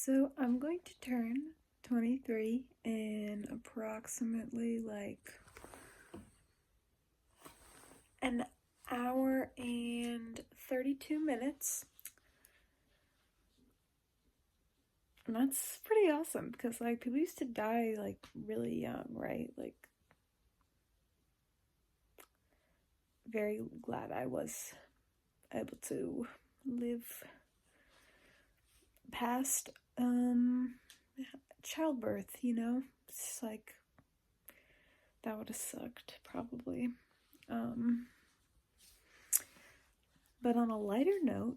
So I'm going to turn 23 in approximately like an hour and 32 minutes. And that's pretty awesome because like people used to die like really young, right? Like very glad I was able to live past childbirth, It's like that would have sucked probably. Um but on a lighter note,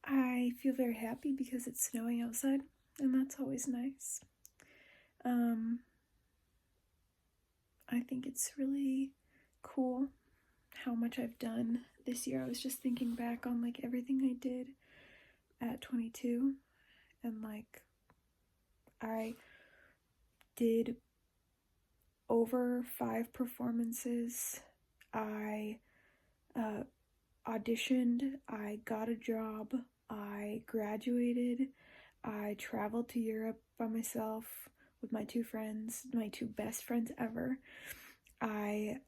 I feel very happy because it's snowing outside, and that's always nice. I think it's really cool how much I've done this year. I was just thinking back on like everything I did at 22, and like I did over 5 performances. I auditioned, I got a job, I graduated, I traveled to Europe by myself with my 2 friends, my 2 best friends ever. I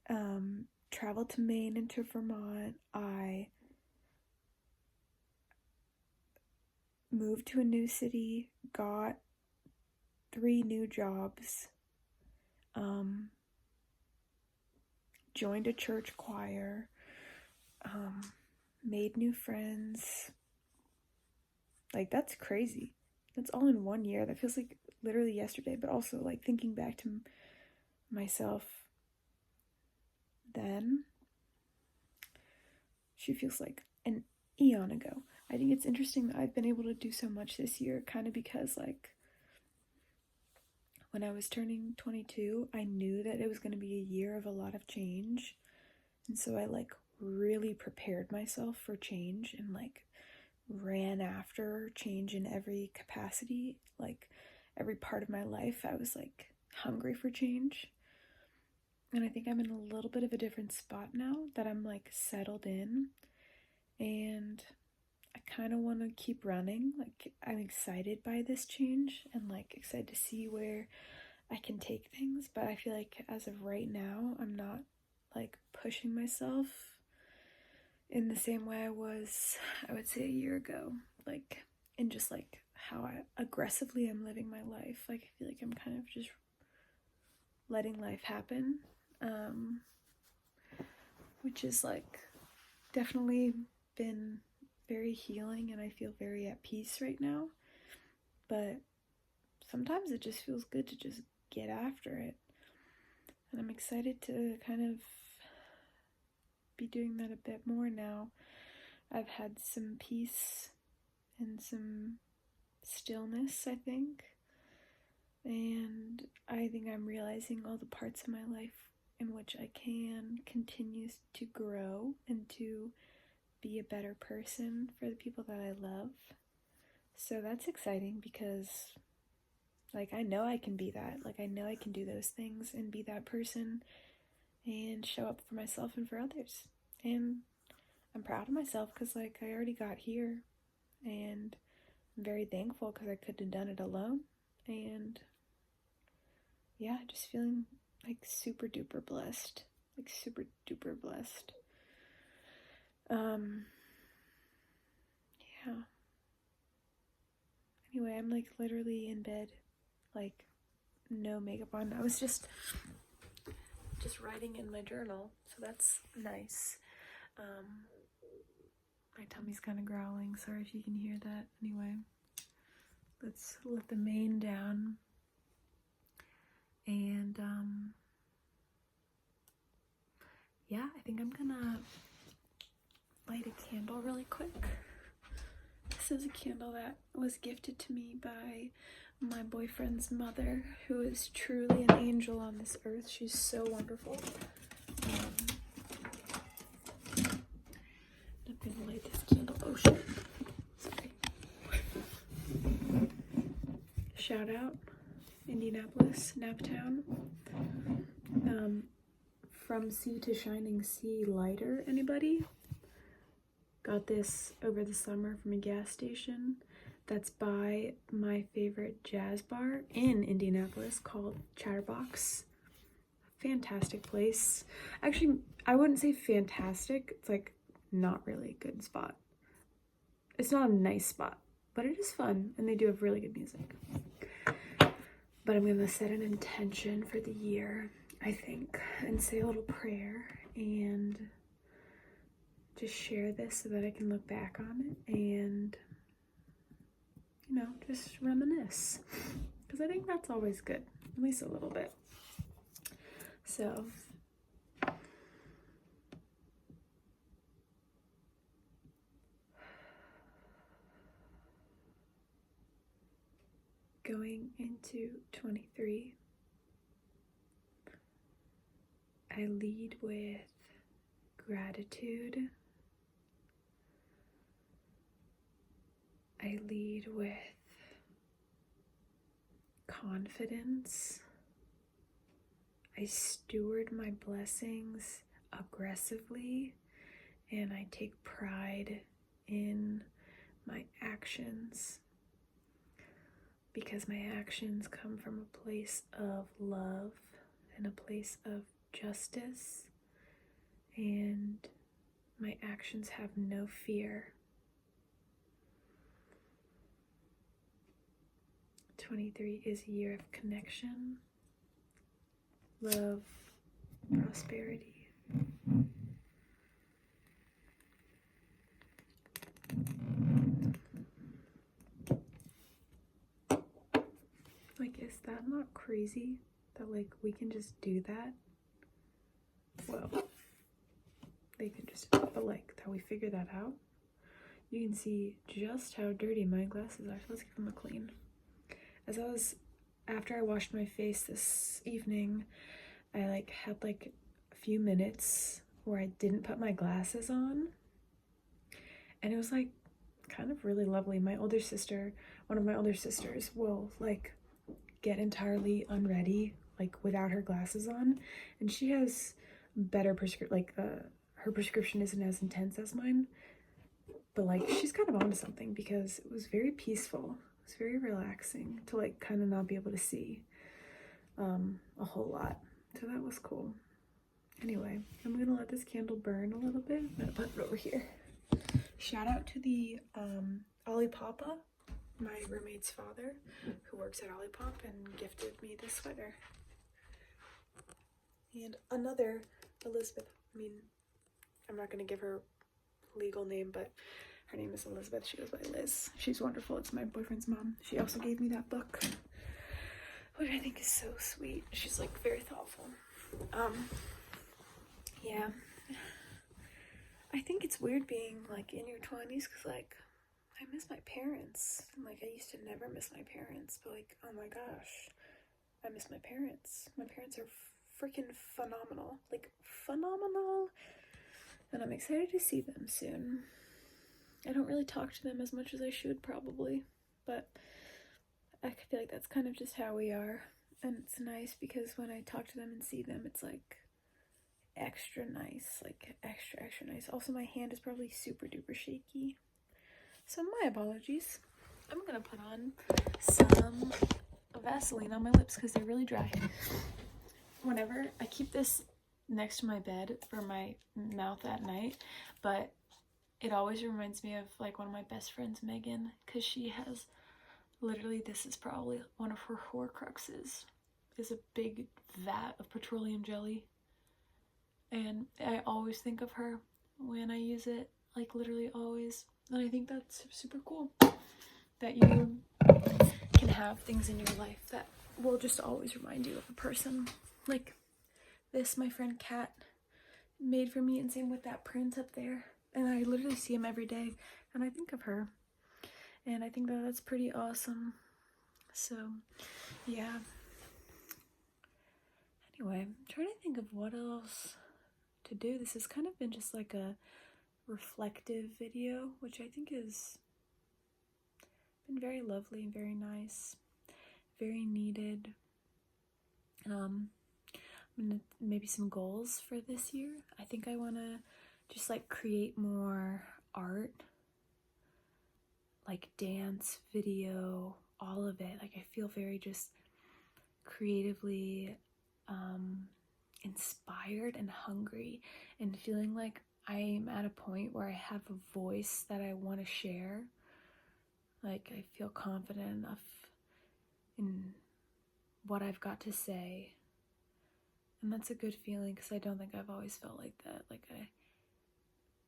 traveled to Maine and to Vermont. I moved to a new city, got 3 new jobs, joined a church choir, made new friends. Like, that's crazy. That's all in 1 year. That feels like literally yesterday, but also like thinking back to myself then, she feels like an eon ago. I think it's interesting that I've been able to do so much this year, kind of because like when I was turning 22, I knew that it was going to be a year of a lot of change. And so I like really prepared myself for change and like ran after change in every capacity. Like every part of my life, I was like hungry for change. And I think I'm in a little bit of a different spot now that I'm like settled in. And I kind of want to keep running. Like, I'm excited by this change and like excited to see where I can take things. But I feel like as of right now, I'm not like pushing myself in the same way I was, I would say, a year ago. Like, in just like how aggressively I'm living my life. Like, I feel like I'm kind of just letting life happen. Which is like definitely been very healing, and I feel very at peace right now. But sometimes it just feels good to just get after it. And I'm excited to kind of be doing that a bit more now. I've had some peace and some stillness, I think. And I think I'm realizing all the parts of my life in which I can continue to grow and to be a better person for the people that I love. So that's exciting because like I know I can be that. Like I know I can do those things and be that person and show up for myself and for others. And I'm proud of myself because like I already got here, and I'm very thankful because I couldn't have done it alone. And yeah, just feeling like super duper blessed. Like super duper blessed. Yeah. Anyway, I'm like literally in bed, like no makeup on. I was just writing in my journal, so that's nice. My tummy's kind of growling. Sorry if you can hear that. Anyway, let's let the mane down. And yeah, I think I'm gonna light a candle really quick. This is a candle that was gifted to me by my boyfriend's mother, who is truly an angel on this earth. She's so wonderful. I'm gonna light this candle. Oh shit. Sorry. Shout out Indianapolis, Naptown. From Sea to Shining Sea lighter. Anybody? Got this over the summer from a gas station. that's by my favorite jazz bar in Indianapolis called Chatterbox. Fantastic place. Actually, I wouldn't say fantastic. It's like not really a good spot. It's not a nice spot, but it is fun, and they do have really good music. But I'm gonna set an intention for the year, I think, and say a little prayer and just share this so that I can look back on it and, you know, just reminisce. Because I think that's always good, at least a little bit. So, going into 23, I lead with gratitude. I lead with confidence. I steward my blessings aggressively, and I take pride in my actions, because my actions come from a place of love and a place of justice, and my actions have no fear. 23 is a year of connection, love, prosperity. Like, is that not crazy that, like, we can just do that? Well, they can just, but like, that we figure that out. You can see just how dirty my glasses are. So let's give them a clean. After I washed my face this evening, I like had like a few minutes where I didn't put my glasses on, and it was like kind of really lovely. One of my older sisters will like get entirely unready, like without her glasses on, and she has better her prescription isn't as intense as mine, but like she's kind of onto something, because it was very peaceful. It's very relaxing to like kind of not be able to see a whole lot. So that was cool. Anyway, I'm gonna let this candle burn a little bit. I'm gonna put it over here. Shout out to the Olipapa, my roommate's father, who works at Olipop and gifted me this sweater. And another Elizabeth, I'm not gonna give her legal name, but her name is Elizabeth. She goes by Liz. She's wonderful. It's my boyfriend's mom. She also gave me that book, which I think is so sweet. She's like very thoughtful. Yeah. I think it's weird being like in your 20s, because like I miss my parents. Like I used to never miss my parents, but like, oh my gosh, I miss my parents. My parents are freaking phenomenal. Like phenomenal. And I'm excited to see them soon. I don't really talk to them as much as I should probably, but I feel like that's kind of just how we are. And it's nice because when I talk to them and see them, it's like extra nice, like extra nice. Also, my hand is probably super duper shaky, so my apologies. I'm gonna put on some Vaseline on my lips because they're really dry. Whenever I keep this next to my bed for my mouth at night, but it always reminds me of like one of my best friends, Megan, because she has literally, this is probably one of her horcruxes, is a big vat of petroleum jelly. And I always think of her when I use it, like literally always. And I think that's super cool that you can have things in your life that will just always remind you of a person. Like this, my friend Kat made for me, and same with that print up there. And I literally see him every day, and I think of her. And I think that that's pretty awesome. So, yeah. Anyway, I'm trying to think of what else to do. This has kind of been just like a reflective video, which I think has been very lovely and very nice, very needed. Maybe some goals for this year. I think I want to just like create more art, like dance, video, all of it. Like I feel very just creatively inspired and hungry, and feeling like I'm at a point where I have a voice that I want to share. Like I feel confident enough in what I've got to say. And that's a good feeling, because I don't think I've always felt like that. Like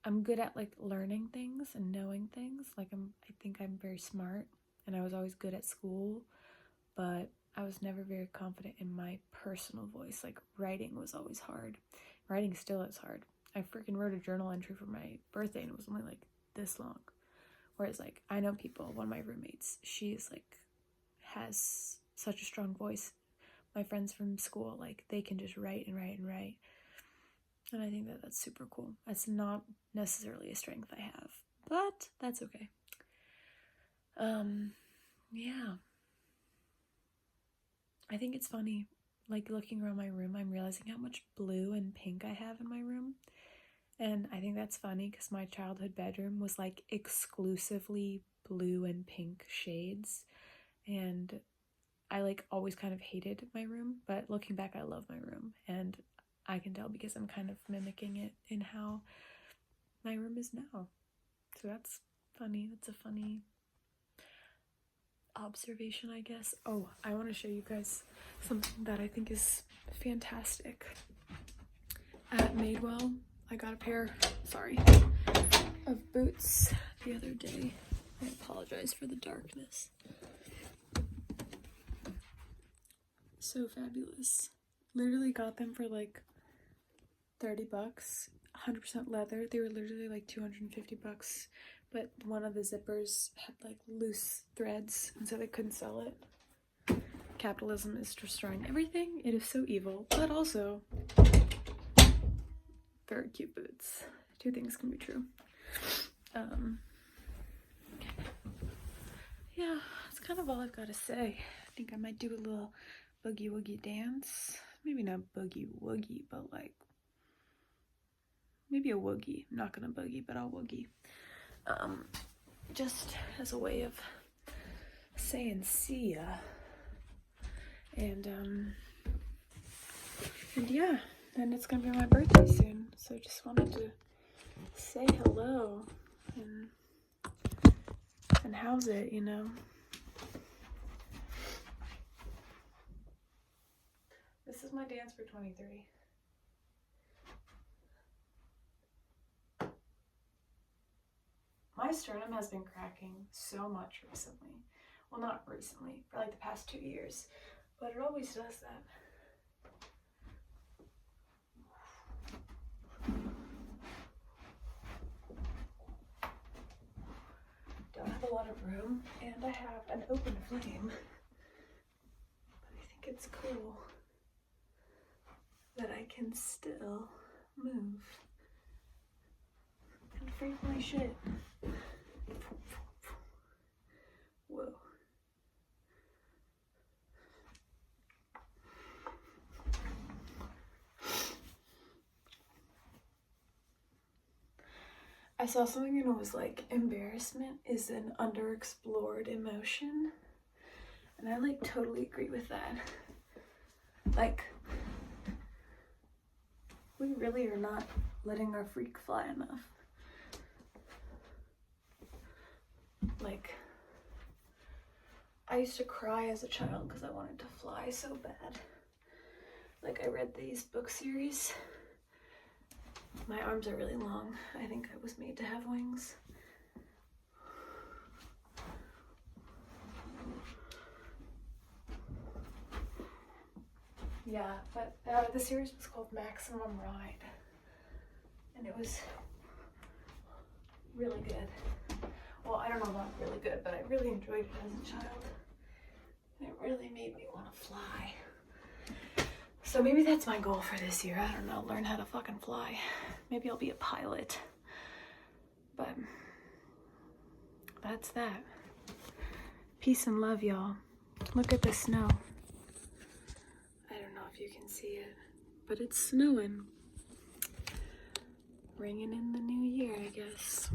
I'm good at like learning things and knowing things. Like I think I'm very smart, and I was always good at school, but I was never very confident in my personal voice. Like writing was always hard. Writing still is hard. I freaking wrote a journal entry for my birthday and it was only like this long. Whereas like I know people, one of my roommates, she's like has such a strong voice. My friends from school, like they can just write and write and write. And I think that that's super cool. That's not necessarily a strength I have, but that's okay. Yeah. I think it's funny, like looking around my room, I'm realizing how much blue and pink I have in my room. And I think that's funny because my childhood bedroom was like exclusively blue and pink shades. And I like always kind of hated my room, but looking back, I love my room. And I can tell because I'm kind of mimicking it in how my room is now. So that's funny. That's a funny observation, I guess. Oh, I want to show you guys something that I think is fantastic. At Madewell, I got a pair, of boots the other day. I apologize for the darkness. So fabulous. Literally got them for like $30, 100% leather. They were literally like $250, but one of the zippers had like loose threads, and so they couldn't sell it. Capitalism is destroying everything. It is so evil, but also very cute boots. Two things can be true. Yeah, that's kind of all I've got to say. I think I might do a little boogie woogie dance. Maybe not boogie woogie, but like maybe a woogie. I'm not gonna boogie, but I'll woogie. Just as a way of saying see ya. And yeah, and it's gonna be my birthday soon, so just wanted to say hello and how's it, you know? This is my dance for 23. My sternum has been cracking so much recently. Well, not recently, for like the past 2 years, but it always does that. Don't have a lot of room, and I have an open flame, but I think it's cool that I can still move and freak my shit. Whoa. I saw something and it was like, embarrassment is an underexplored emotion. And I like totally agree with that. Like, we really are not letting our freak fly enough. Like, I used to cry as a child because I wanted to fly so bad. Like, I read these book series. My arms are really long. I think I was made to have wings. Yeah, but the series was called Maximum Ride. And it was really good. Well, I don't know about really good, but I really enjoyed it as a child. And it really made me want to fly. So maybe that's my goal for this year. I don't know, learn how to fucking fly. Maybe I'll be a pilot. But that's that. Peace and love, y'all. Look at the snow. I don't know if you can see it, but it's snowing. Ringing in the new year, I guess.